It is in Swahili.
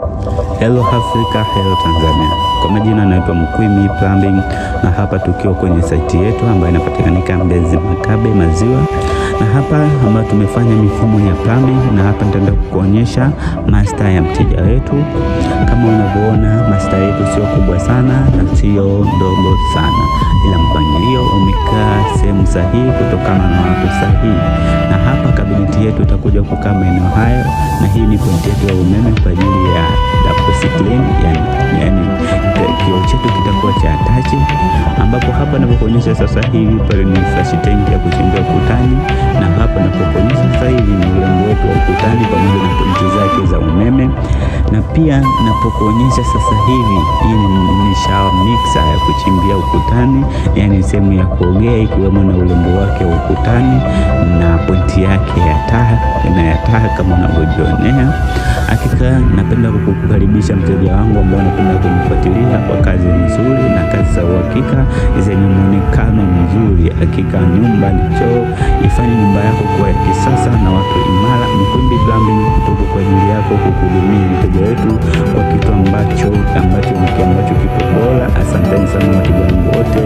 Hello Africa, hello Tanzania. Kwa majina naitwa Mkwimi Plumbing, na hapa tukiwa kwenye site yetu ambayo inapatikanika Mbezi Makabe Maziwa, na hapa ambayo tumefanya mifumo ya plumbing, na hapa nitaenda kukuonyesha master ya mteja wetu. Kama unavyoona master yetu sio kubwa sana na sio ndogo sana, ila mpangilio umekaa sehemu sahihi kutokana na watu sahihi. Na hapa kabineti yetu itakuja kukaa maeneo hayo, na hii ni point yetu ya umeme kwa ajili ya double ceiling, yani kioo chetu kitakuwa cha attach, ambapo hapa ninapokuonyesha sasa hivi pale ni flash tank ya kuchimbia ukutani, na hapa ninapokuonyesha sasa hivi ni urembo wetu wa ukutani pamoja na pointi zake za umeme. Na pia ninapokuonyesha sasa hivi hii ni shower mixer ya kuchimbia ukutani, yani sehemu ya kuogea ikiwemo na urembo wake wa ukutani na pointi yake ya taa kama unavyojionea. Hakika napenda kukukaribisha mteja wangu ambao anapenda kunifuatilia kwa kazi nzuri na kazi za uhakika zenye muonekano mzuri. Hakika nyumba ni choo, ifanye nyumba yako kuwa ya kisasa na watu imara. Mkwimi Plumbing kutoka kwa ajili yako kukuhudumia mteja wetu kwa kitu ambacho kipo bora. Asanteni sana wateja wangu wote.